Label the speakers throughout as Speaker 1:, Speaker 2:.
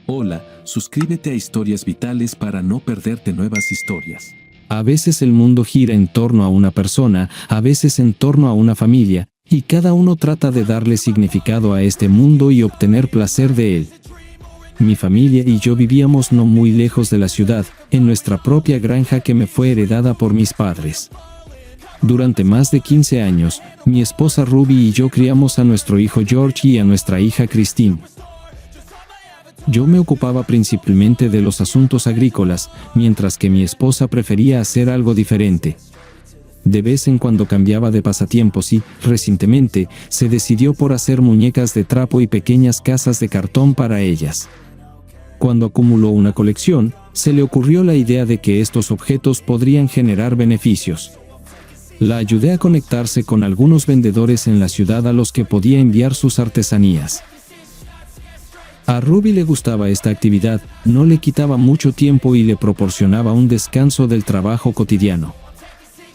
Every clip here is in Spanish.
Speaker 1: Hola, suscríbete a Historias Vitales para no perderte nuevas historias.
Speaker 2: A veces el mundo gira en torno a una persona, a veces en torno a una familia, y cada uno trata de darle significado a este mundo y obtener placer de él. Mi familia y yo vivíamos no muy lejos de la ciudad, en nuestra propia granja que me fue heredada por mis padres. Durante más de 15 años, mi esposa Ruby y yo criamos a nuestro hijo George y a nuestra hija Christine. Yo me ocupaba principalmente de los asuntos agrícolas, mientras que mi esposa prefería hacer algo diferente. De vez en cuando cambiaba de pasatiempos y, recientemente, se decidió por hacer muñecas de trapo y pequeñas casas de cartón para ellas. Cuando acumuló una colección, se le ocurrió la idea de que estos objetos podrían generar beneficios. La ayudé a conectarse con algunos vendedores en la ciudad a los que podía enviar sus artesanías. A Ruby le gustaba esta actividad, no le quitaba mucho tiempo y le proporcionaba un descanso del trabajo cotidiano.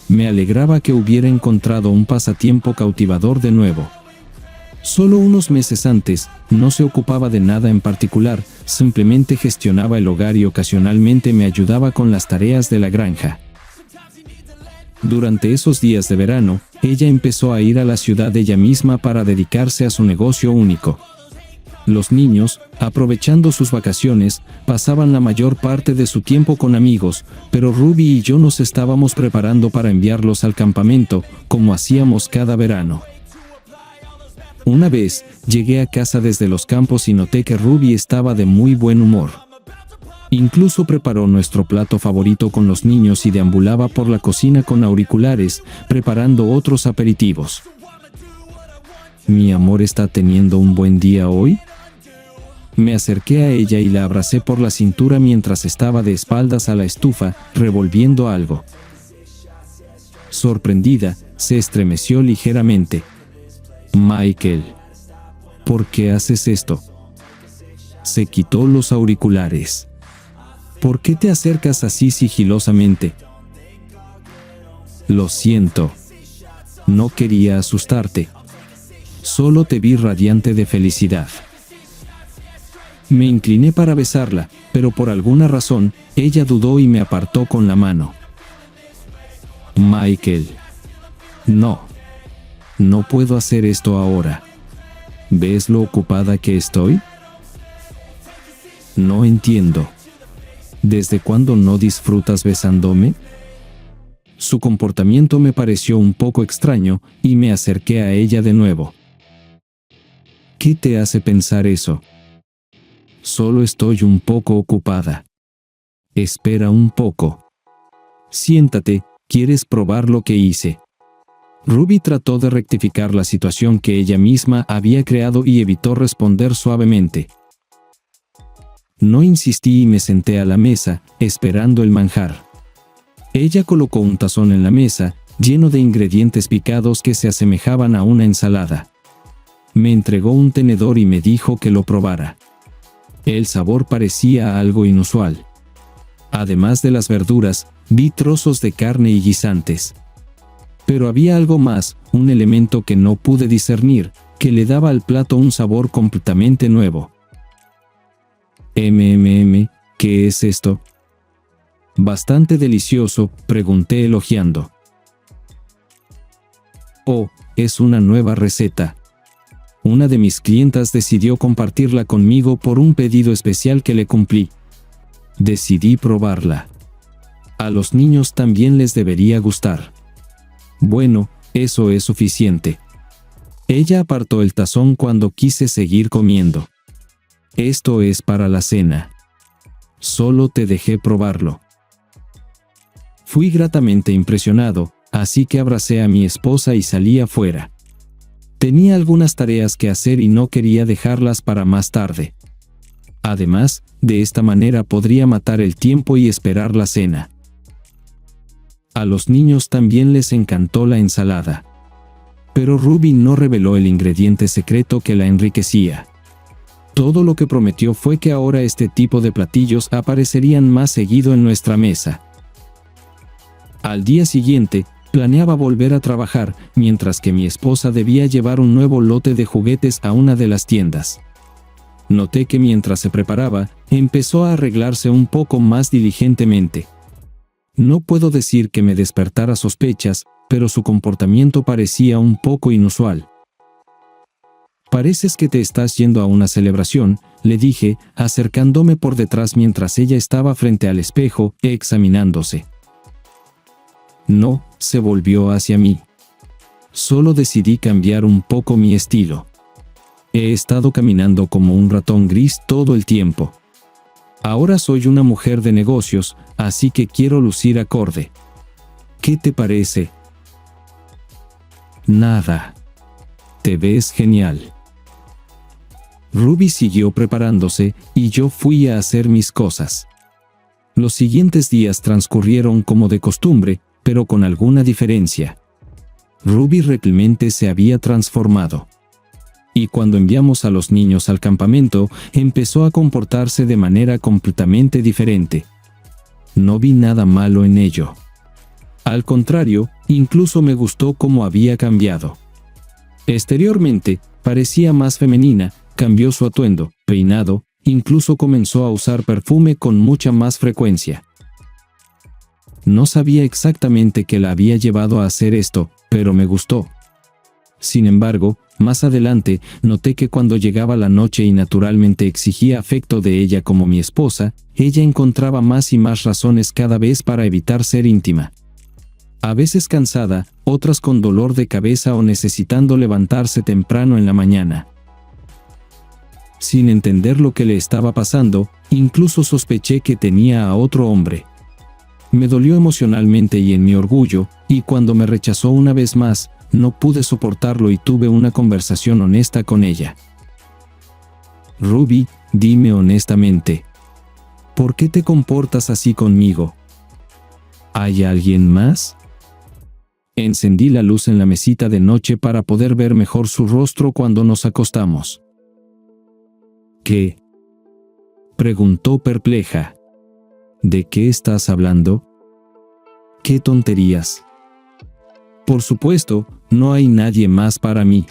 Speaker 2: Me alegraba que hubiera encontrado un pasatiempo cautivador de nuevo. Solo unos meses antes, no se ocupaba de nada en particular, simplemente gestionaba el hogar y ocasionalmente me ayudaba con las tareas de la granja. Durante esos días de verano, ella empezó a ir a la ciudad ella misma para dedicarse a su negocio único. Los niños, aprovechando sus vacaciones, pasaban la mayor parte de su tiempo con amigos, pero Ruby y yo nos estábamos preparando para enviarlos al campamento, como hacíamos cada verano. Una vez, llegué a casa desde los campos y noté que Ruby estaba de muy buen humor. Incluso preparó nuestro plato favorito con los niños y deambulaba por la cocina con auriculares, preparando otros aperitivos. ¿Mi amor está teniendo un buen día hoy? Me acerqué a ella y la abracé por la cintura mientras estaba de espaldas a la estufa, revolviendo algo. Sorprendida, se estremeció ligeramente. Michael, ¿por qué haces esto? Se quitó los auriculares. ¿Por qué te acercas así sigilosamente? Lo siento. No quería asustarte. Solo te vi radiante de felicidad. Me incliné para besarla, pero por alguna razón, ella dudó y me apartó con la mano. Michael. No. No puedo hacer esto ahora. ¿Ves lo ocupada que estoy? No entiendo. ¿Desde cuándo no disfrutas besándome? Su comportamiento me pareció un poco extraño, y me acerqué a ella de nuevo. ¿Qué te hace pensar eso? Solo estoy un poco ocupada. Espera un poco. Siéntate, ¿quieres probar lo que hice? Ruby trató de rectificar la situación que ella misma había creado y evitó responder suavemente. No insistí y me senté a la mesa, esperando el manjar. Ella colocó un tazón en la mesa, lleno de ingredientes picados que se asemejaban a una ensalada. Me entregó un tenedor y me dijo que lo probara. El sabor parecía algo inusual. Además de las verduras, vi trozos de carne y guisantes. Pero había algo más, un elemento que no pude discernir, que le daba al plato un sabor completamente nuevo. ¿Qué es esto? Bastante delicioso, pregunté elogiando. Oh, es una nueva receta. Una de mis clientas decidió compartirla conmigo por un pedido especial que le cumplí. Decidí probarla. A los niños también les debería gustar. Bueno, eso es suficiente. Ella apartó el tazón cuando quise seguir comiendo. Esto es para la cena. Solo te dejé probarlo. Fui gratamente impresionado, así que abracé a mi esposa y salí afuera. Tenía algunas tareas que hacer y no quería dejarlas para más tarde. Además, de esta manera podría matar el tiempo y esperar la cena. A los niños también les encantó la ensalada. Pero Ruby no reveló el ingrediente secreto que la enriquecía. Todo lo que prometió fue que ahora este tipo de platillos aparecerían más seguido en nuestra mesa. Al día siguiente, planeaba volver a trabajar, mientras que mi esposa debía llevar un nuevo lote de juguetes a una de las tiendas. Noté que mientras se preparaba, empezó a arreglarse un poco más diligentemente. No puedo decir que me despertara sospechas, pero su comportamiento parecía un poco inusual. «Pareces que te estás yendo a una celebración», le dije, acercándome por detrás mientras ella estaba frente al espejo, examinándose. «No», se volvió hacia mí. «Solo decidí cambiar un poco mi estilo. He estado caminando como un ratón gris todo el tiempo. Ahora soy una mujer de negocios, así que quiero lucir acorde. ¿Qué te parece?» «Nada. Te ves genial». Ruby siguió preparándose y yo fui a hacer mis cosas. Los siguientes días transcurrieron como de costumbre, pero con alguna diferencia. Ruby realmente se había transformado. Y cuando enviamos a los niños al campamento, empezó a comportarse de manera completamente diferente. No vi nada malo en ello. Al contrario, incluso me gustó cómo había cambiado. Exteriormente, parecía más femenina, cambió su atuendo, peinado, incluso comenzó a usar perfume con mucha más frecuencia. No sabía exactamente qué la había llevado a hacer esto, pero me gustó. Sin embargo, más adelante, noté que cuando llegaba la noche y naturalmente exigía afecto de ella como mi esposa, ella encontraba más y más razones cada vez para evitar ser íntima. A veces cansada, otras con dolor de cabeza o necesitando levantarse temprano en la mañana. Sin entender lo que le estaba pasando, incluso sospeché que tenía a otro hombre. Me dolió emocionalmente y en mi orgullo, y cuando me rechazó una vez más, no pude soportarlo y tuve una conversación honesta con ella. «Ruby, dime honestamente, ¿por qué te comportas así conmigo? ¿Hay alguien más?» Encendí la luz en la mesita de noche para poder ver mejor su rostro cuando nos acostamos. «¿Qué?», preguntó perpleja. «¿De qué estás hablando? ¿Qué tonterías? Por supuesto, no hay nadie más para mí».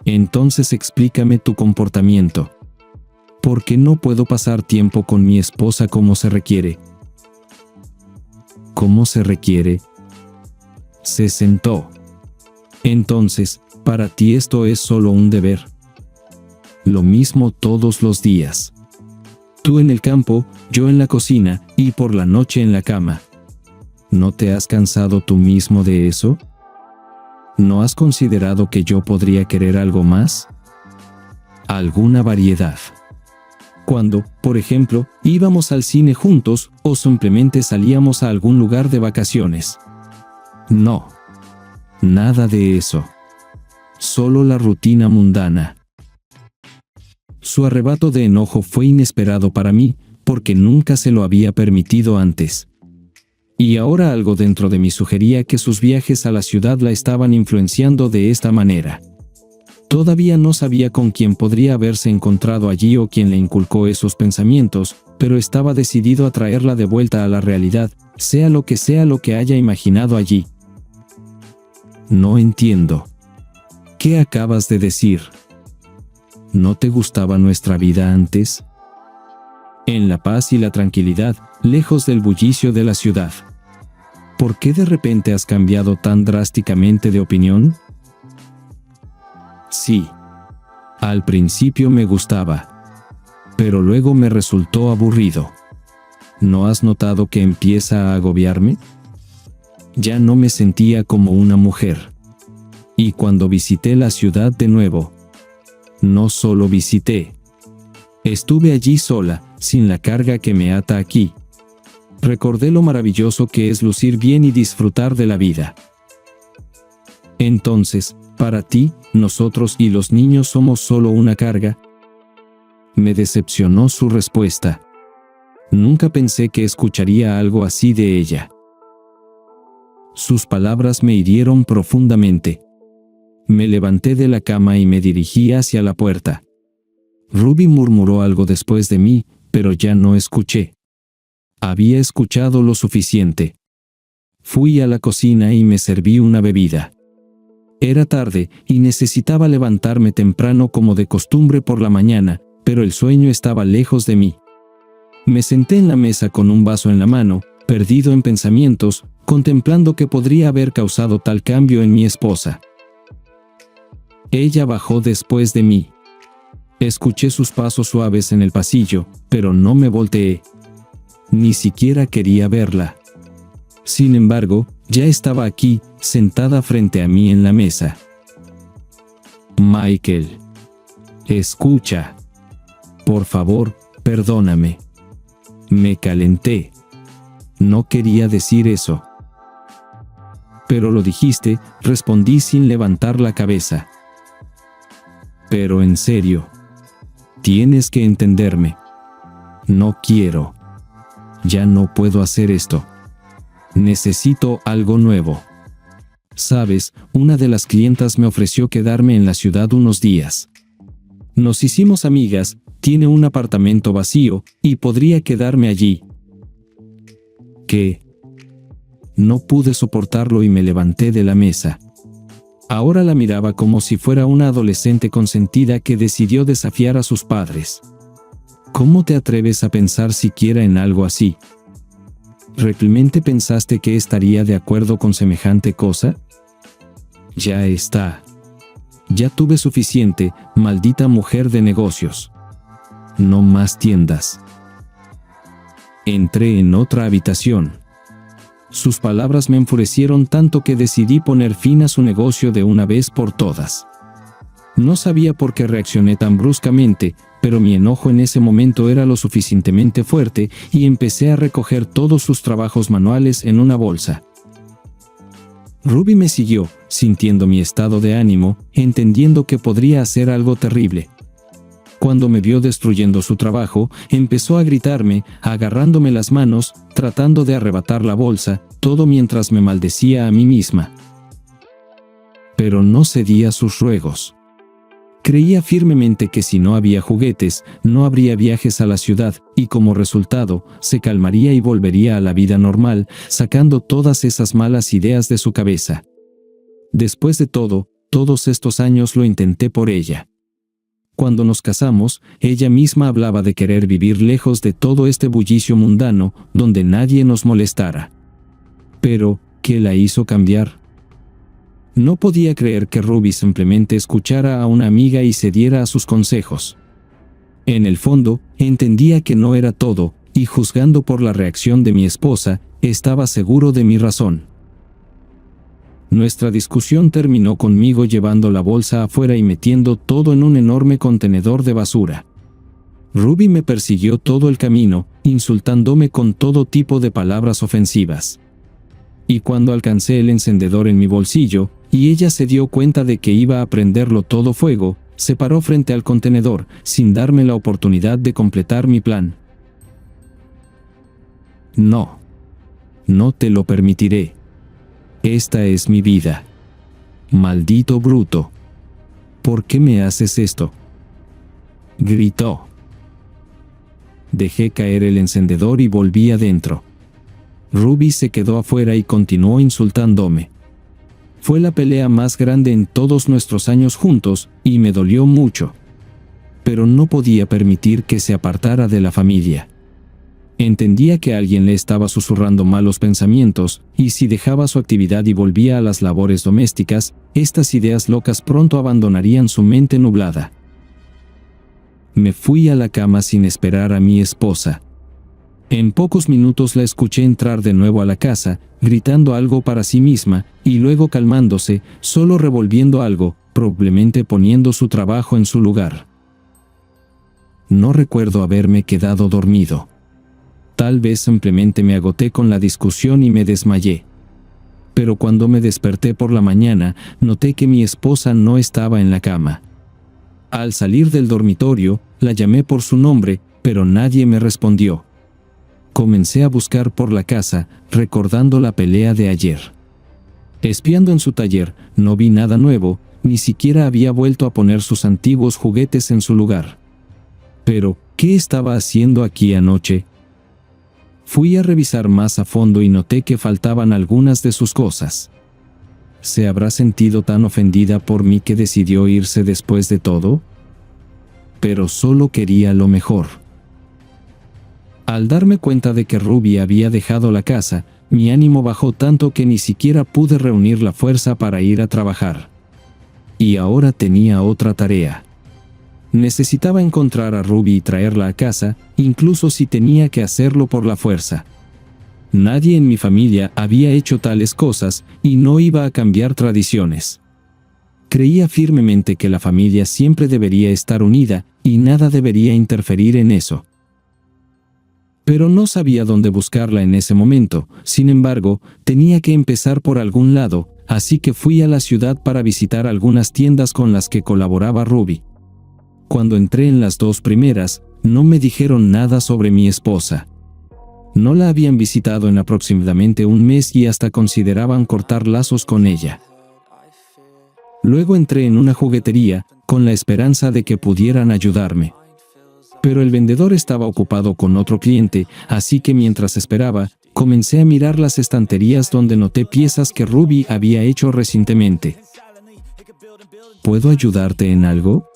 Speaker 2: «Entonces explícame tu comportamiento. ¿Por qué no puedo pasar tiempo con mi esposa como se requiere?» «¿Cómo se requiere?». Se sentó. «Entonces, para ti esto es solo un deber. Lo mismo todos los días. Tú en el campo, yo en la cocina, y por la noche en la cama. ¿No te has cansado tú mismo de eso? ¿No has considerado que yo podría querer algo más? Alguna variedad. Cuando, por ejemplo, íbamos al cine juntos, o simplemente salíamos a algún lugar de vacaciones. No. Nada de eso. Solo la rutina mundana». Su arrebato de enojo fue inesperado para mí, porque nunca se lo había permitido antes. Y ahora algo dentro de mí sugería que sus viajes a la ciudad la estaban influenciando de esta manera. Todavía no sabía con quién podría haberse encontrado allí o quién le inculcó esos pensamientos, pero estaba decidido a traerla de vuelta a la realidad, sea lo que haya imaginado allí. «No entiendo. ¿Qué acabas de decir? ¿No te gustaba nuestra vida antes? En la paz y la tranquilidad, lejos del bullicio de la ciudad. ¿Por qué de repente has cambiado tan drásticamente de opinión?» «Sí. Al principio me gustaba. Pero luego me resultó aburrido. ¿No has notado que empieza a agobiarme? Ya no me sentía como una mujer. Y cuando visité la ciudad de nuevo, no solo visité. Estuve allí sola, sin la carga que me ata aquí. Recordé lo maravilloso que es lucir bien y disfrutar de la vida. Entonces, para ti, nosotros y los niños somos solo una carga». Me decepcionó su respuesta. Nunca pensé que escucharía algo así de ella. Sus palabras me hirieron profundamente. Me levanté de la cama y me dirigí hacia la puerta. Ruby murmuró algo después de mí, pero ya no escuché. Había escuchado lo suficiente. Fui a la cocina y me serví una bebida. Era tarde y necesitaba levantarme temprano como de costumbre por la mañana, pero el sueño estaba lejos de mí. Me senté en la mesa con un vaso en la mano, perdido en pensamientos, contemplando qué podría haber causado tal cambio en mi esposa. Ella bajó después de mí. Escuché sus pasos suaves en el pasillo, pero no me volteé. Ni siquiera quería verla. Sin embargo, ya estaba aquí, sentada frente a mí en la mesa. Michael. Escucha. Por favor, perdóname. Me calenté. No quería decir eso. Pero lo dijiste, respondí sin levantar la cabeza. Pero en serio. Tienes que entenderme. No quiero. Ya no puedo hacer esto. Necesito algo nuevo. Sabes, una de las clientas me ofreció quedarme en la ciudad unos días. Nos hicimos amigas, tiene un apartamento vacío, y podría quedarme allí. ¿Qué? No pude soportarlo y me levanté de la mesa. Ahora la miraba como si fuera una adolescente consentida que decidió desafiar a sus padres. ¿Cómo te atreves a pensar siquiera en algo así? ¿Realmente pensaste que estaría de acuerdo con semejante cosa? Ya está. Ya tuve suficiente, maldita mujer de negocios. No más tiendas. Entré en otra habitación. Sus palabras me enfurecieron tanto que decidí poner fin a su negocio de una vez por todas. No sabía por qué reaccioné tan bruscamente, pero mi enojo en ese momento era lo suficientemente fuerte y empecé a recoger todos sus trabajos manuales en una bolsa. Ruby me siguió, sintiendo mi estado de ánimo, entendiendo que podría hacer algo terrible. Cuando me vio destruyendo su trabajo, empezó a gritarme, agarrándome las manos, tratando de arrebatar la bolsa, todo mientras me maldecía a mí misma. Pero no cedí a sus ruegos. Creía firmemente que si no había juguetes, no habría viajes a la ciudad, y como resultado, se calmaría y volvería a la vida normal, sacando todas esas malas ideas de su cabeza. Después de todo, todos estos años lo intenté por ella. Cuando nos casamos, ella misma hablaba de querer vivir lejos de todo este bullicio mundano, donde nadie nos molestara. Pero, ¿qué la hizo cambiar? No podía creer que Ruby simplemente escuchara a una amiga y cediera a sus consejos. En el fondo, entendía que no era todo, y juzgando por la reacción de mi esposa, estaba seguro de mi razón. Nuestra discusión terminó conmigo llevando la bolsa afuera y metiendo todo en un enorme contenedor de basura. Ruby me persiguió todo el camino, insultándome con todo tipo de palabras ofensivas. Y cuando alcancé el encendedor en mi bolsillo, y ella se dio cuenta de que iba a prenderlo todo fuego, se paró frente al contenedor, sin darme la oportunidad de completar mi plan. No. No te lo permitiré. Esta es mi vida. Maldito bruto. ¿Por qué me haces esto? Gritó. Dejé caer el encendedor y volví adentro. Ruby se quedó afuera y continuó insultándome. Fue la pelea más grande en todos nuestros años juntos, y me dolió mucho. Pero no podía permitir que se apartara de la familia. Entendía que alguien le estaba susurrando malos pensamientos, y si dejaba su actividad y volvía a las labores domésticas, estas ideas locas pronto abandonarían su mente nublada. Me fui a la cama sin esperar a mi esposa. En pocos minutos la escuché entrar de nuevo a la casa, gritando algo para sí misma, y luego calmándose, solo revolviendo algo, probablemente poniendo su trabajo en su lugar. No recuerdo haberme quedado dormido. Tal vez simplemente me agoté con la discusión y me desmayé. Pero cuando me desperté por la mañana, noté que mi esposa no estaba en la cama. Al salir del dormitorio, la llamé por su nombre, pero nadie me respondió. Comencé a buscar por la casa, recordando la pelea de ayer. Espiando en su taller, no vi nada nuevo, ni siquiera había vuelto a poner sus antiguos juguetes en su lugar. Pero, ¿qué estaba haciendo aquí anoche? Fui a revisar más a fondo y noté que faltaban algunas de sus cosas. ¿Se habrá sentido tan ofendida por mí que decidió irse después de todo? Pero solo quería lo mejor. Al darme cuenta de que Ruby había dejado la casa, mi ánimo bajó tanto que ni siquiera pude reunir la fuerza para ir a trabajar. Y ahora tenía otra tarea. Necesitaba encontrar a Ruby y traerla a casa, incluso si tenía que hacerlo por la fuerza. Nadie en mi familia había hecho tales cosas y no iba a cambiar tradiciones. Creía firmemente que la familia siempre debería estar unida y nada debería interferir en eso. Pero no sabía dónde buscarla en ese momento. Sin embargo, tenía que empezar por algún lado, así que fui a la ciudad para visitar algunas tiendas con las que colaboraba Ruby. Cuando entré en las dos primeras, no me dijeron nada sobre mi esposa. No la habían visitado en aproximadamente un mes y hasta consideraban cortar lazos con ella. Luego entré en una juguetería, con la esperanza de que pudieran ayudarme. Pero el vendedor estaba ocupado con otro cliente, así que mientras esperaba, comencé a mirar las estanterías donde noté piezas que Ruby había hecho recientemente. ¿Puedo ayudarte en algo?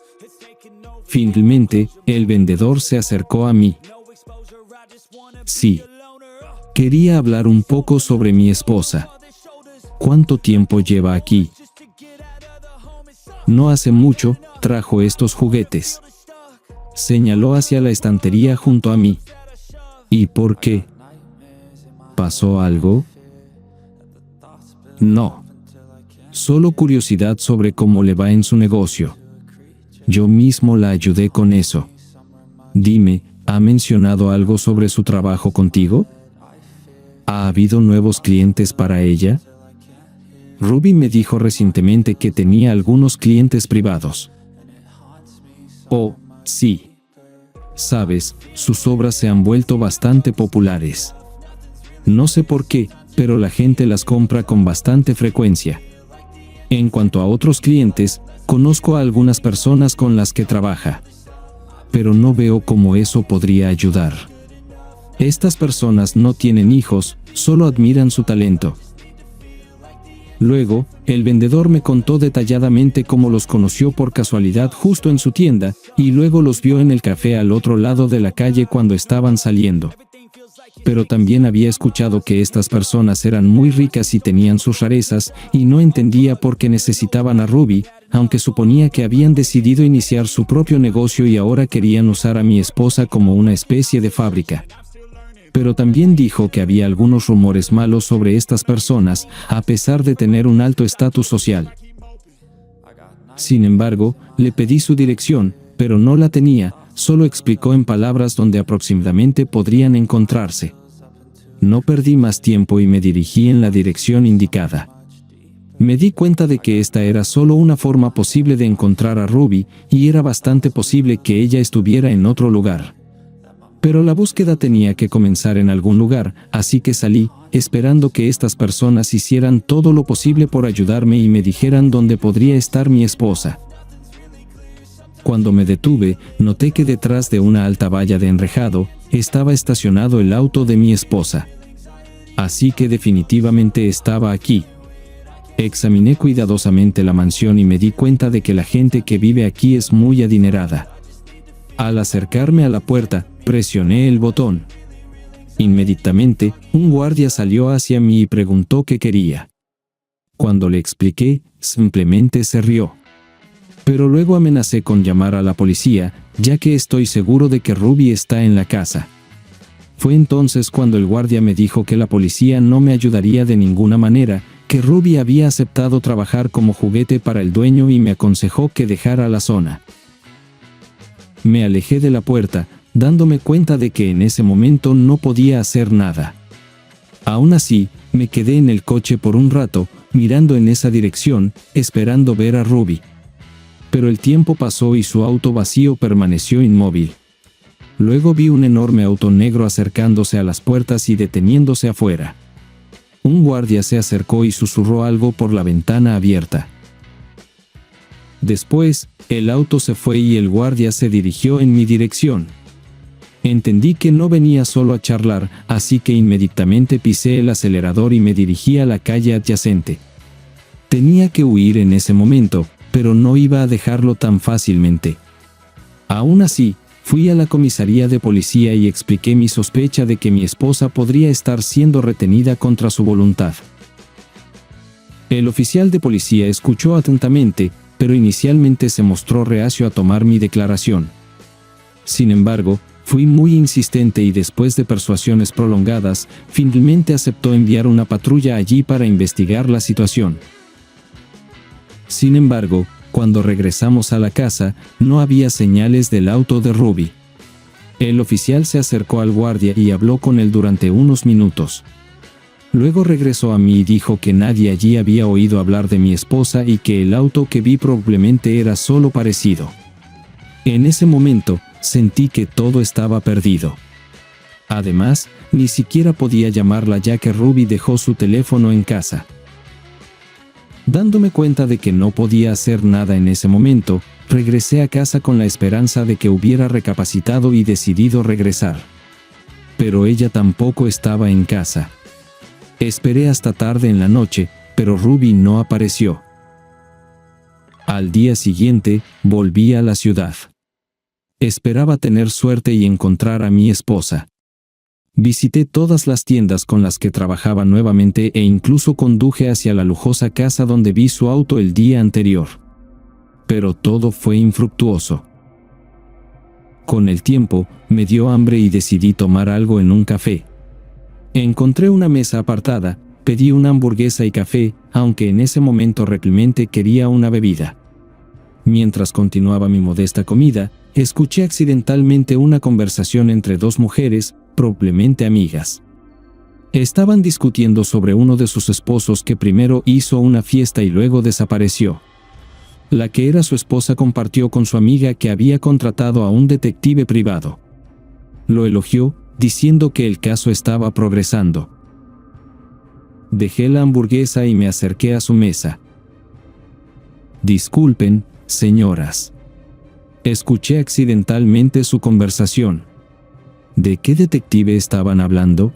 Speaker 2: Finalmente, el vendedor se acercó a mí. Sí. Quería hablar un poco sobre mi esposa. ¿Cuánto tiempo lleva aquí? No hace mucho, trajo estos juguetes. Señaló hacia la estantería junto a mí. ¿Y por qué? ¿Pasó algo? No. Solo curiosidad sobre cómo le va en su negocio. Yo mismo la ayudé con eso. Dime, ¿ha mencionado algo sobre su trabajo contigo? ¿Ha habido nuevos clientes para ella? Ruby me dijo recientemente que tenía algunos clientes privados. Oh, sí. Sabes, sus obras se han vuelto bastante populares. No sé por qué, pero la gente las compra con bastante frecuencia. En cuanto a otros clientes, conozco a algunas personas con las que trabaja. Pero no veo cómo eso podría ayudar. Estas personas no tienen hijos, solo admiran su talento. Luego, el vendedor me contó detalladamente cómo los conoció por casualidad justo en su tienda, y luego los vio en el café al otro lado de la calle cuando estaban saliendo. Pero también había escuchado que estas personas eran muy ricas y tenían sus rarezas, y no entendía por qué necesitaban a Ruby, aunque suponía que habían decidido iniciar su propio negocio y ahora querían usar a mi esposa como una especie de fábrica. Pero también dijo que había algunos rumores malos sobre estas personas, a pesar de tener un alto estatus social. Sin embargo, le pedí su dirección, pero no la tenía, solo explicó en palabras dónde aproximadamente podrían encontrarse. No perdí más tiempo y me dirigí en la dirección indicada. Me di cuenta de que esta era solo una forma posible de encontrar a Ruby, y era bastante posible que ella estuviera en otro lugar. Pero la búsqueda tenía que comenzar en algún lugar, así que salí, esperando que estas personas hicieran todo lo posible por ayudarme y me dijeran dónde podría estar mi esposa. Cuando me detuve, noté que detrás de una alta valla de enrejado, estaba estacionado el auto de mi esposa. Así que definitivamente estaba aquí. Examiné cuidadosamente la mansión y me di cuenta de que la gente que vive aquí es muy adinerada. Al acercarme a la puerta, presioné el botón. Inmediatamente, un guardia salió hacia mí y preguntó qué quería. Cuando le expliqué, simplemente se rió. Pero luego amenacé con llamar a la policía, ya que estoy seguro de que Ruby está en la casa. Fue entonces cuando el guardia me dijo que la policía no me ayudaría de ninguna manera, que Ruby había aceptado trabajar como juguete para el dueño y me aconsejó que dejara la zona. Me alejé de la puerta, dándome cuenta de que en ese momento no podía hacer nada. Aún así, me quedé en el coche por un rato, mirando en esa dirección, esperando ver a Ruby. Pero el tiempo pasó y su auto vacío permaneció inmóvil. Luego vi un enorme auto negro acercándose a las puertas y deteniéndose afuera. Un guardia se acercó y susurró algo por la ventana abierta. Después, el auto se fue y el guardia se dirigió en mi dirección. Entendí que no venía solo a charlar, así que inmediatamente pisé el acelerador y me dirigí a la calle adyacente. Tenía que huir en ese momento, pero no iba a dejarlo tan fácilmente. Aún así, fui a la comisaría de policía y expliqué mi sospecha de que mi esposa podría estar siendo retenida contra su voluntad. El oficial de policía escuchó atentamente, pero inicialmente se mostró reacio a tomar mi declaración. Sin embargo, fui muy insistente y después de persuasiones prolongadas, finalmente aceptó enviar una patrulla allí para investigar la situación. Sin embargo, cuando regresamos a la casa, no había señales del auto de Ruby. El oficial se acercó al guardia y habló con él durante unos minutos. Luego regresó a mí y dijo que nadie allí había oído hablar de mi esposa y que el auto que vi probablemente era solo parecido. En ese momento, sentí que todo estaba perdido. Además, ni siquiera podía llamarla ya que Ruby dejó su teléfono en casa. Dándome cuenta de que no podía hacer nada en ese momento, regresé a casa con la esperanza de que hubiera recapacitado y decidido regresar. Pero ella tampoco estaba en casa. Esperé hasta tarde en la noche, pero Ruby no apareció. Al día siguiente, volví a la ciudad. Esperaba tener suerte y encontrar a mi esposa. Visité todas las tiendas con las que trabajaba nuevamente e incluso conduje hacia la lujosa casa donde vi su auto el día anterior. Pero todo fue infructuoso. Con el tiempo, me dio hambre y decidí tomar algo en un café. Encontré una mesa apartada, pedí una hamburguesa y café, aunque en ese momento realmente quería una bebida. Mientras continuaba mi modesta comida, escuché accidentalmente una conversación entre dos mujeres, probablemente amigas. Estaban discutiendo sobre uno de sus esposos que primero hizo una fiesta y luego desapareció. La que era su esposa compartió con su amiga que había contratado a un detective privado. Lo elogió, diciendo que el caso estaba progresando. Dejé la hamburguesa y me acerqué a su mesa. Disculpen, señoras. Escuché accidentalmente su conversación. ¿De qué detective estaban hablando?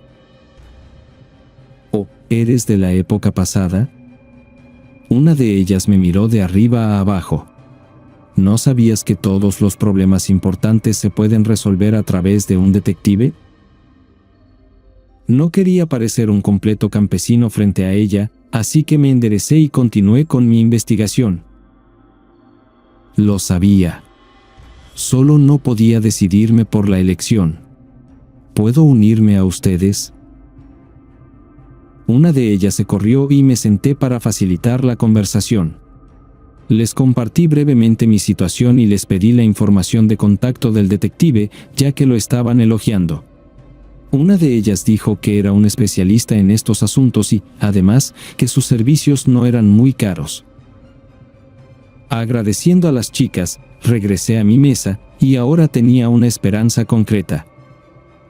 Speaker 2: ¿O eres de la época pasada? Una de ellas me miró de arriba a abajo. ¿No sabías que todos los problemas importantes se pueden resolver a través de un detective? No quería parecer un completo campesino frente a ella, así que me enderecé y continué con mi investigación. Lo sabía. Solo no podía decidirme por la elección. ¿Puedo unirme a ustedes? Una de ellas se corrió y me senté para facilitar la conversación. Les compartí brevemente mi situación y les pedí la información de contacto del detective, ya que lo estaban elogiando. Una de ellas dijo que era un especialista en estos asuntos y, además, que sus servicios no eran muy caros. Agradeciendo a las chicas, regresé a mi mesa, y ahora tenía una esperanza concreta.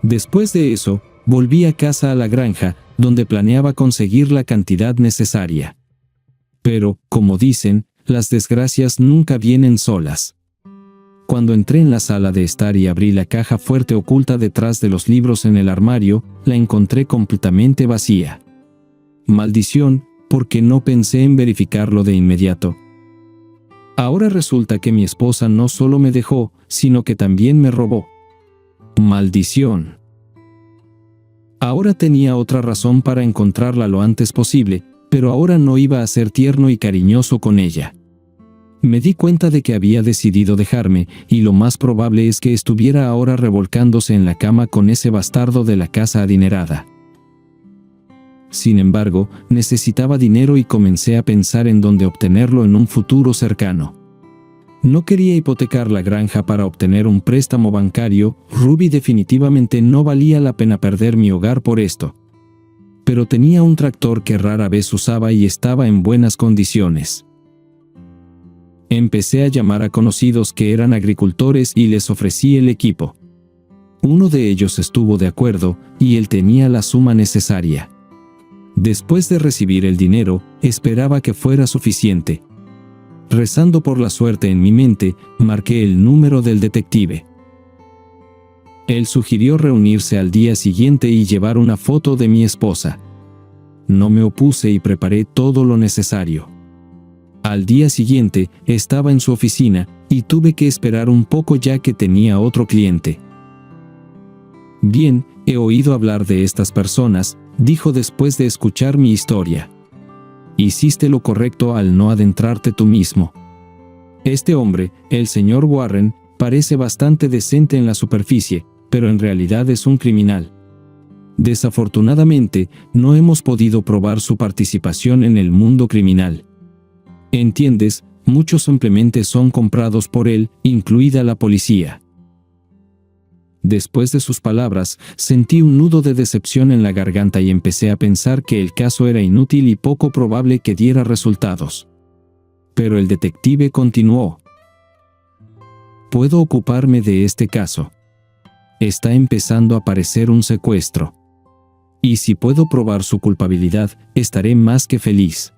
Speaker 2: Después de eso, volví a casa a la granja, donde planeaba conseguir la cantidad necesaria. Pero, como dicen, las desgracias nunca vienen solas. Cuando entré en la sala de estar y abrí la caja fuerte oculta detrás de los libros en el armario, la encontré completamente vacía. Maldición, porque no pensé en verificarlo de inmediato. Ahora resulta que mi esposa no solo me dejó, sino que también me robó. Maldición. Ahora tenía otra razón para encontrarla lo antes posible, pero ahora no iba a ser tierno y cariñoso con ella. Me di cuenta de que había decidido dejarme, y lo más probable es que estuviera ahora revolcándose en la cama con ese bastardo de la casa adinerada. Sin embargo, necesitaba dinero y comencé a pensar en dónde obtenerlo en un futuro cercano. No quería hipotecar la granja para obtener un préstamo bancario. Ruby definitivamente no valía la pena perder mi hogar por esto. Pero tenía un tractor que rara vez usaba y estaba en buenas condiciones. Empecé a llamar a conocidos que eran agricultores y les ofrecí el equipo. Uno de ellos estuvo de acuerdo, y él tenía la suma necesaria. Después de recibir el dinero, esperaba que fuera suficiente. Rezando por la suerte en mi mente, marqué el número del detective. Él sugirió reunirse al día siguiente y llevar una foto de mi esposa. No me opuse y preparé todo lo necesario. Al día siguiente, estaba en su oficina, y tuve que esperar un poco ya que tenía otro cliente. Bien, he oído hablar de estas personas, dijo después de escuchar mi historia. Hiciste lo correcto al no adentrarte tú mismo. Este hombre, el señor Warren, parece bastante decente en la superficie, pero en realidad es un criminal. Desafortunadamente, no hemos podido probar su participación en el mundo criminal. ¿Entiendes? Muchos simplemente son comprados por él, incluida la policía. Después de sus palabras, sentí un nudo de decepción en la garganta y empecé a pensar que el caso era inútil y poco probable que diera resultados. Pero el detective continuó. Puedo ocuparme de este caso. Está empezando a parecer un secuestro. Y si puedo probar su culpabilidad, estaré más que feliz.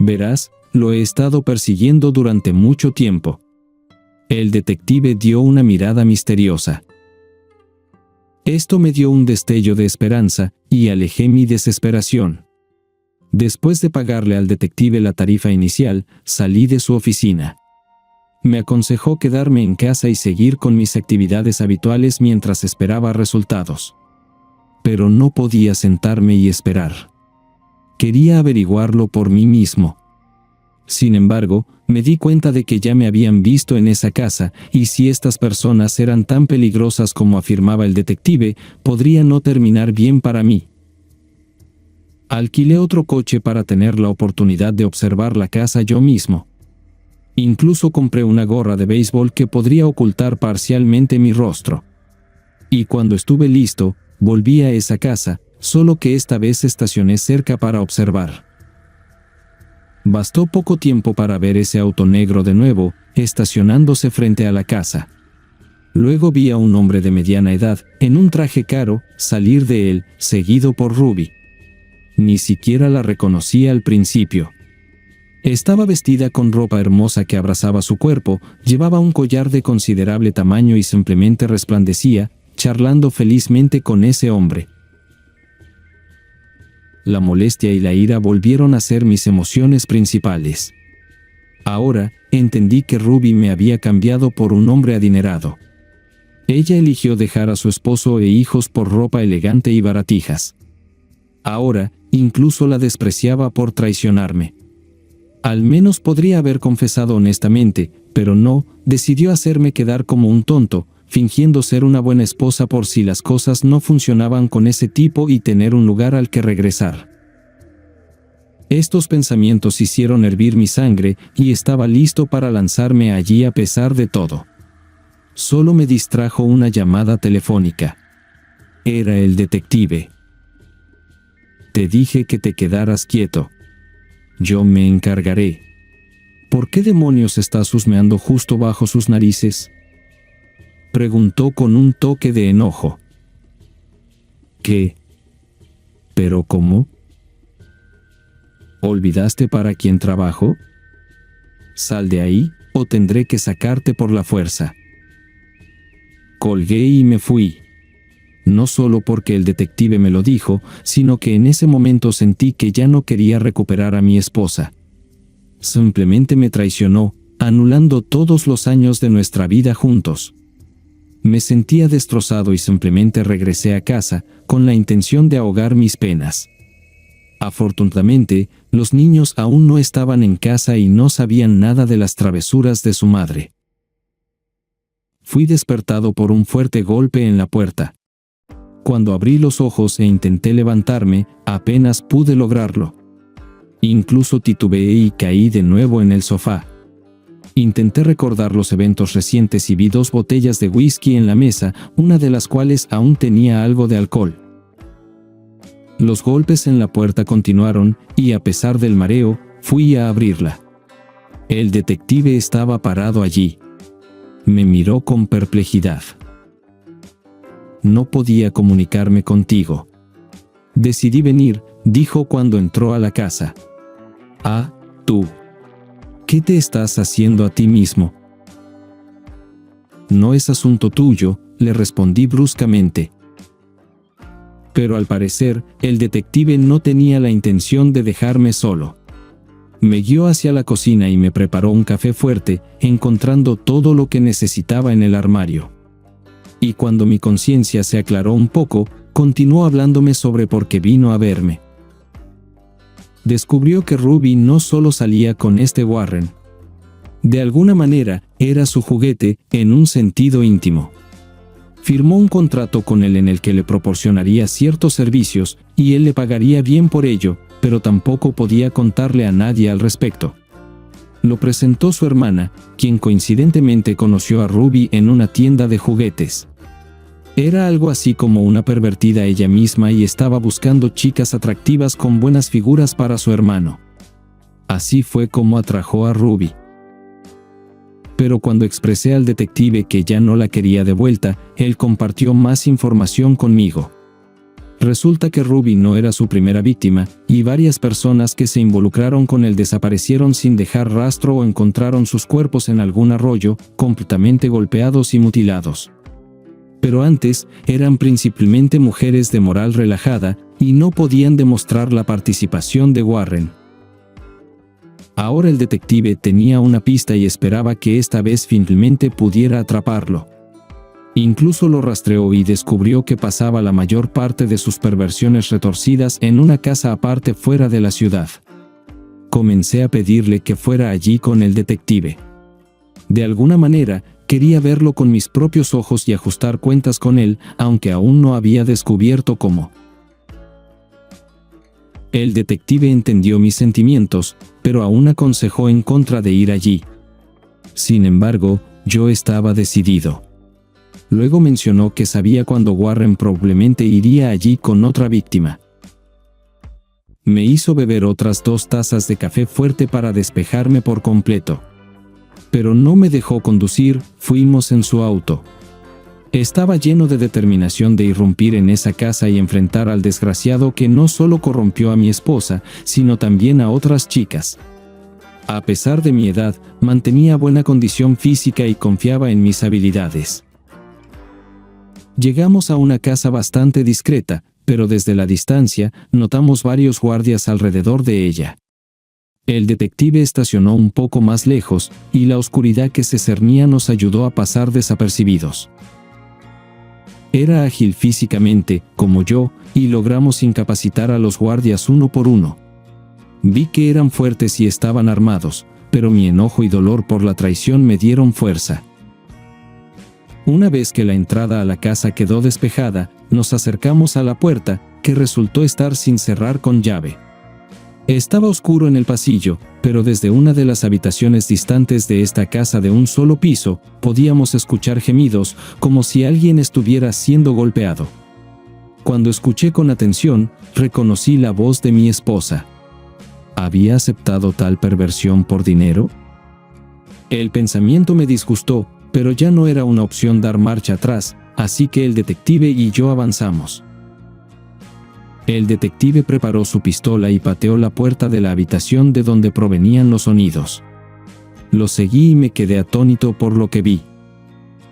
Speaker 2: Verás, lo he estado persiguiendo durante mucho tiempo. El detective dio una mirada misteriosa. Esto me dio un destello de esperanza, y alejé mi desesperación. Después de pagarle al detective la tarifa inicial, salí de su oficina. Me aconsejó quedarme en casa y seguir con mis actividades habituales mientras esperaba resultados. Pero no podía sentarme y esperar. Quería averiguarlo por mí mismo. Sin embargo, me di cuenta de que ya me habían visto en esa casa, y si estas personas eran tan peligrosas como afirmaba el detective, podría no terminar bien para mí. Alquilé otro coche para tener la oportunidad de observar la casa yo mismo. Incluso compré una gorra de béisbol que podría ocultar parcialmente mi rostro. Y cuando estuve listo, volví a esa casa, solo que esta vez estacioné cerca para observar. Bastó poco tiempo para ver ese auto negro de nuevo, estacionándose frente a la casa. Luego vi a un hombre de mediana edad, en un traje caro, salir de él, seguido por Ruby. Ni siquiera la reconocí al principio. Estaba vestida con ropa hermosa que abrazaba su cuerpo, llevaba un collar de considerable tamaño y simplemente resplandecía, charlando felizmente con ese hombre. La molestia y la ira volvieron a ser mis emociones principales. Ahora, entendí que Ruby me había cambiado por un hombre adinerado. Ella eligió dejar a su esposo e hijos por ropa elegante y baratijas. Ahora, incluso la despreciaba por traicionarme. Al menos podría haber confesado honestamente, pero no, decidió hacerme quedar como un tonto, fingiendo ser una buena esposa por si las cosas no funcionaban con ese tipo y tener un lugar al que regresar. Estos pensamientos hicieron hervir mi sangre y estaba listo para lanzarme allí a pesar de todo. Solo me distrajo una llamada telefónica. Era el detective. Te dije que te quedaras quieto. Yo me encargaré. ¿Por qué demonios estás husmeando justo bajo sus narices? Preguntó con un toque de enojo. ¿Qué? ¿Pero cómo? ¿Olvidaste para quién trabajo? Sal de ahí, o tendré que sacarte por la fuerza. Colgué y me fui. No solo porque el detective me lo dijo, sino que en ese momento sentí que ya no quería recuperar a mi esposa. Simplemente me traicionó, anulando todos los años de nuestra vida juntos. Me sentía destrozado y simplemente regresé a casa, con la intención de ahogar mis penas. Afortunadamente, los niños aún no estaban en casa y no sabían nada de las travesuras de su madre. Fui despertado por un fuerte golpe en la puerta. Cuando abrí los ojos e intenté levantarme, apenas pude lograrlo. Incluso titubeé y caí de nuevo en el sofá. Intenté recordar los eventos recientes y vi 2 botellas de whisky en la mesa, una de las cuales aún tenía algo de alcohol. Los golpes en la puerta continuaron, y a pesar del mareo, fui a abrirla. El detective estaba parado allí. Me miró con perplejidad. No podía comunicarme contigo. Decidí venir, dijo cuando entró a la casa. Ah, tú. ¿Qué te estás haciendo a ti mismo? No es asunto tuyo, le respondí bruscamente. Pero al parecer, el detective no tenía la intención de dejarme solo. Me guió hacia la cocina y me preparó un café fuerte, encontrando todo lo que necesitaba en el armario. Y cuando mi conciencia se aclaró un poco, continuó hablándome sobre por qué vino a verme. Descubrió que Ruby no solo salía con este Warren. De alguna manera, era su juguete, en un sentido íntimo. Firmó un contrato con él en el que le proporcionaría ciertos servicios, y él le pagaría bien por ello, pero tampoco podía contarle a nadie al respecto. Lo presentó su hermana, quien coincidentemente conoció a Ruby en una tienda de juguetes. Era algo así como una pervertida ella misma y estaba buscando chicas atractivas con buenas figuras para su hermano. Así fue como atrajo a Ruby. Pero cuando expresé al detective que ya no la quería de vuelta, él compartió más información conmigo. Resulta que Ruby no era su primera víctima, y varias personas que se involucraron con él desaparecieron sin dejar rastro o encontraron sus cuerpos en algún arroyo, completamente golpeados y mutilados. Pero antes, eran principalmente mujeres de moral relajada, y no podían demostrar la participación de Warren. Ahora el detective tenía una pista y esperaba que esta vez finalmente pudiera atraparlo. Incluso lo rastreó y descubrió que pasaba la mayor parte de sus perversiones retorcidas en una casa aparte fuera de la ciudad. Comencé a pedirle que fuera allí con el detective. De alguna manera, quería verlo con mis propios ojos y ajustar cuentas con él, aunque aún no había descubierto cómo. El detective entendió mis sentimientos, pero aún aconsejó en contra de ir allí. Sin embargo, yo estaba decidido. Luego mencionó que sabía cuándo Warren probablemente iría allí con otra víctima. Me hizo beber otras 2 tazas de café fuerte para despejarme por completo. Pero no me dejó conducir, fuimos en su auto. Estaba lleno de determinación de irrumpir en esa casa y enfrentar al desgraciado que no solo corrompió a mi esposa, sino también a otras chicas. A pesar de mi edad, mantenía buena condición física y confiaba en mis habilidades. Llegamos a una casa bastante discreta, pero desde la distancia, notamos varios guardias alrededor de ella. El detective estacionó un poco más lejos, y la oscuridad que se cernía nos ayudó a pasar desapercibidos. Era ágil físicamente, como yo, y logramos incapacitar a los guardias uno por uno. Vi que eran fuertes y estaban armados, pero mi enojo y dolor por la traición me dieron fuerza. Una vez que la entrada a la casa quedó despejada, nos acercamos a la puerta, que resultó estar sin cerrar con llave. Estaba oscuro en el pasillo, pero desde una de las habitaciones distantes de esta casa de un solo piso, podíamos escuchar gemidos, como si alguien estuviera siendo golpeado. Cuando escuché con atención, reconocí la voz de mi esposa. ¿Había aceptado tal perversión por dinero? El pensamiento me disgustó, pero ya no era una opción dar marcha atrás, así que el detective y yo avanzamos. El detective preparó su pistola y pateó la puerta de la habitación de donde provenían los sonidos. Lo seguí y me quedé atónito por lo que vi.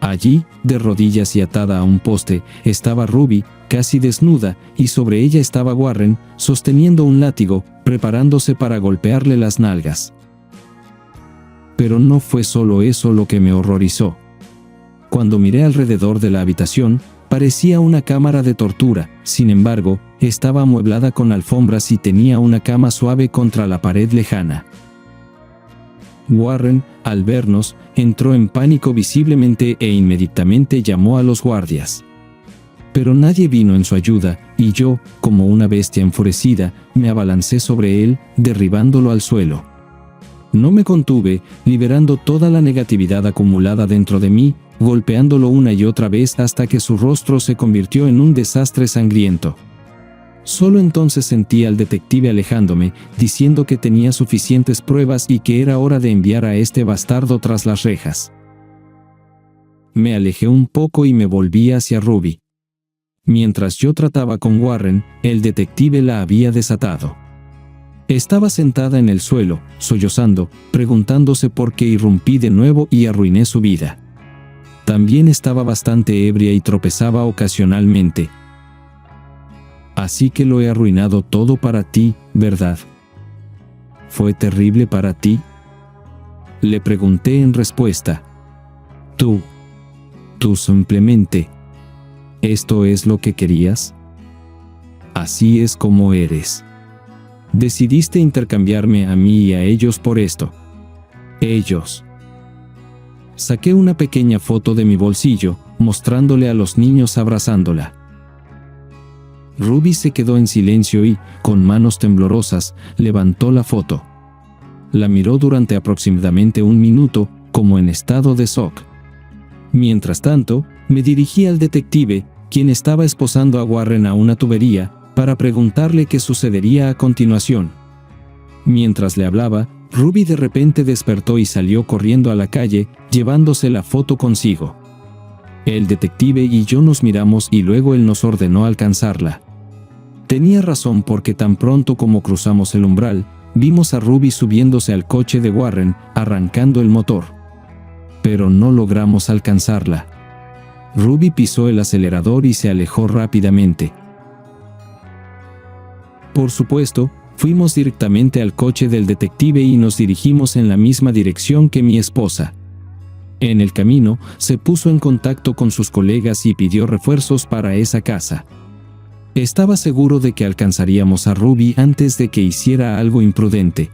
Speaker 2: Allí, de rodillas y atada a un poste, estaba Ruby, casi desnuda, y sobre ella estaba Warren, sosteniendo un látigo, preparándose para golpearle las nalgas. Pero no fue solo eso lo que me horrorizó. Cuando miré alrededor de la habitación, parecía una cámara de tortura, sin embargo, estaba amueblada con alfombras y tenía una cama suave contra la pared lejana. Warren, al vernos, entró en pánico visiblemente e inmediatamente llamó a los guardias. Pero nadie vino en su ayuda, y yo, como una bestia enfurecida, me abalancé sobre él, derribándolo al suelo. No me contuve, liberando toda la negatividad acumulada dentro de mí, golpeándolo una y otra vez hasta que su rostro se convirtió en un desastre sangriento. Solo entonces sentí al detective alejándome, diciendo que tenía suficientes pruebas y que era hora de enviar a este bastardo tras las rejas. Me alejé un poco y me volví hacia Ruby. Mientras yo trataba con Warren, el detective la había desatado. Estaba sentada en el suelo, sollozando, preguntándose por qué irrumpí de nuevo y arruiné su vida. También estaba bastante ebria y tropezaba ocasionalmente. Así que lo he arruinado todo para ti, ¿verdad? ¿Fue terrible para ti?, le pregunté en respuesta. Tú simplemente. ¿Esto es lo que querías? Así es como eres. Decidiste intercambiarme a mí y a ellos por esto. Ellos. Saqué una pequeña foto de mi bolsillo, mostrándole a los niños abrazándola. Ruby se quedó en silencio y, con manos temblorosas, levantó la foto. La miró durante aproximadamente 1 minuto, como en estado de shock. Mientras tanto, me dirigí al detective, quien estaba esposando a Warren a una tubería, para preguntarle qué sucedería a continuación. Mientras le hablaba, Ruby de repente despertó y salió corriendo a la calle, llevándose la foto consigo. El detective y yo nos miramos y luego él nos ordenó alcanzarla. Tenía razón porque tan pronto como cruzamos el umbral, vimos a Ruby subiéndose al coche de Warren, arrancando el motor. Pero no logramos alcanzarla. Ruby pisó el acelerador y se alejó rápidamente. Por supuesto, fuimos directamente al coche del detective y nos dirigimos en la misma dirección que mi esposa. En el camino, se puso en contacto con sus colegas y pidió refuerzos para esa casa. Estaba seguro de que alcanzaríamos a Ruby antes de que hiciera algo imprudente.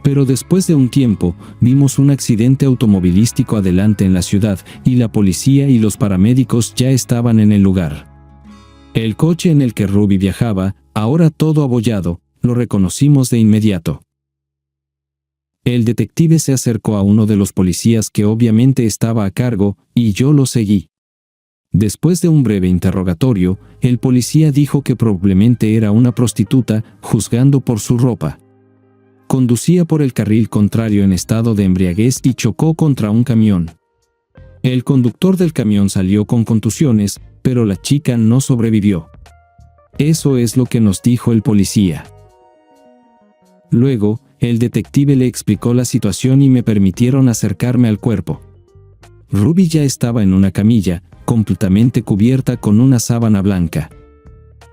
Speaker 2: Pero después de un tiempo, vimos un accidente automovilístico adelante en la ciudad y la policía y los paramédicos ya estaban en el lugar. El coche en el que Ruby viajaba, ahora todo abollado, lo reconocimos de inmediato. El detective se acercó a uno de los policías que obviamente estaba a cargo, y yo lo seguí. Después de un breve interrogatorio, el policía dijo que probablemente era una prostituta, juzgando por su ropa. Conducía por el carril contrario en estado de embriaguez y chocó contra un camión. El conductor del camión salió con contusiones, pero la chica no sobrevivió. Eso es lo que nos dijo el policía. Luego, el detective le explicó la situación y me permitieron acercarme al cuerpo. Ruby ya estaba en una camilla, completamente cubierta con una sábana blanca.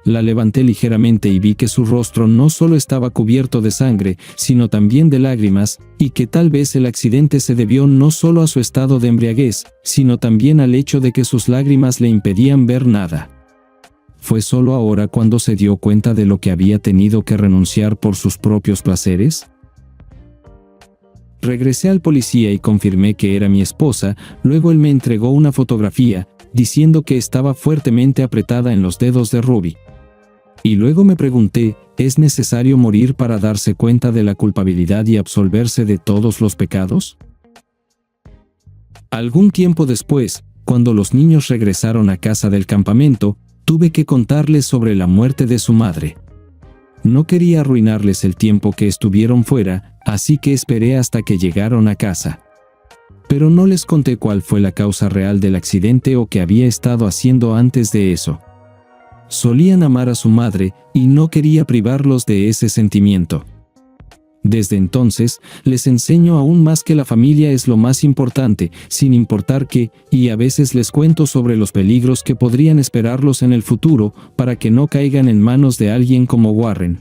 Speaker 2: La levanté ligeramente y vi que su rostro no solo estaba cubierto de sangre, sino también de lágrimas, y que tal vez el accidente se debió no solo a su estado de embriaguez, sino también al hecho de que sus lágrimas le impedían ver nada. ¿Fue solo ahora cuando se dio cuenta de lo que había tenido que renunciar por sus propios placeres? Regresé al policía y confirmé que era mi esposa, luego él me entregó una fotografía, diciendo que estaba fuertemente apretada en los dedos de Ruby. Y luego me pregunté, ¿es necesario morir para darse cuenta de la culpabilidad y absolverse de todos los pecados? Algún tiempo después, cuando los niños regresaron a casa del campamento, tuve que contarles sobre la muerte de su madre. No quería arruinarles el tiempo que estuvieron fuera, así que esperé hasta que llegaron a casa. Pero no les conté cuál fue la causa real del accidente o qué había estado haciendo antes de eso. Solían amar a su madre y no quería privarlos de ese sentimiento. Desde entonces, les enseño aún más que la familia es lo más importante, sin importar qué, y a veces les cuento sobre los peligros que podrían esperarlos en el futuro, para que no caigan en manos de alguien como Warren.